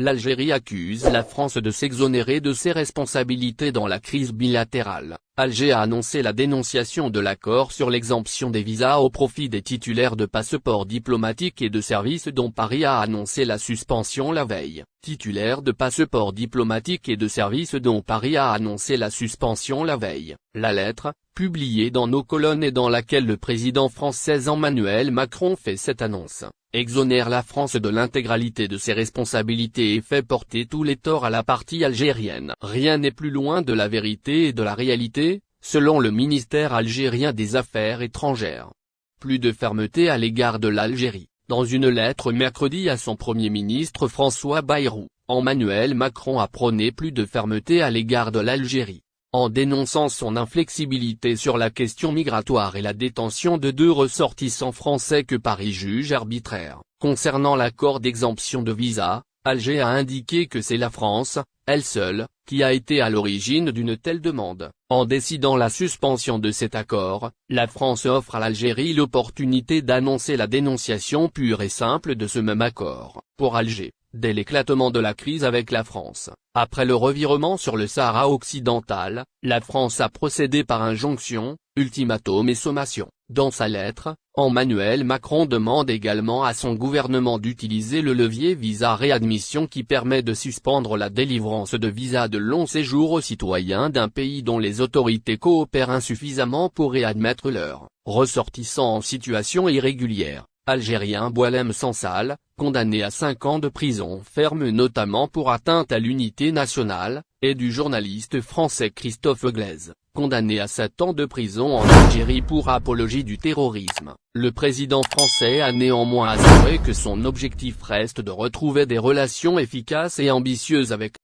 L'Algérie accuse la France de s'exonérer de ses responsabilités dans la crise bilatérale. Alger a annoncé la dénonciation de l'accord sur l'exemption des visas au profit des titulaires de passeports diplomatiques et de services dont Paris a annoncé la suspension la veille. Titulaires de passeports diplomatiques et de services dont Paris a annoncé la suspension la veille. La lettre, publiée dans nos colonnes et dans laquelle le président français Emmanuel Macron fait cette annonce, exonère la France de l'intégralité de ses responsabilités et fait porter tous les torts à la partie algérienne. Rien n'est plus loin de la vérité et de la réalité, selon le ministère algérien des Affaires étrangères. Plus de fermeté à l'égard de l'Algérie. Dans une lettre mercredi à son Premier ministre François Bayrou, Emmanuel Macron a prôné plus de fermeté à l'égard de l'Algérie, en dénonçant son inflexibilité sur la question migratoire et la détention de 2 ressortissants français que Paris juge arbitraires. Concernant l'accord d'exemption de visa, Alger a indiqué que c'est la France, elle seule, qui a été à l'origine d'une telle demande. En décidant la suspension de cet accord, la France offre à l'Algérie l'opportunité d'annoncer la dénonciation pure et simple de ce même accord. Pour Alger, dès l'éclatement de la crise avec la France, après le revirement sur le Sahara occidental, la France a procédé par injonction, ultimatum et sommation. Dans sa lettre, Emmanuel Macron demande également à son gouvernement d'utiliser le levier visa réadmission qui permet de suspendre la délivrance de visas de long séjour aux citoyens d'un pays dont les autorités coopèrent insuffisamment pour réadmettre leurs ressortissants en situation irrégulière. Algérien Boualem Sansal, condamné à 5 ans de prison ferme notamment pour atteinte à l'unité nationale, et du journaliste français Christophe Glaise, condamné à 7 ans de prison en Algérie pour apologie du terrorisme. Le président français a néanmoins assuré que son objectif reste de retrouver des relations efficaces et ambitieuses avec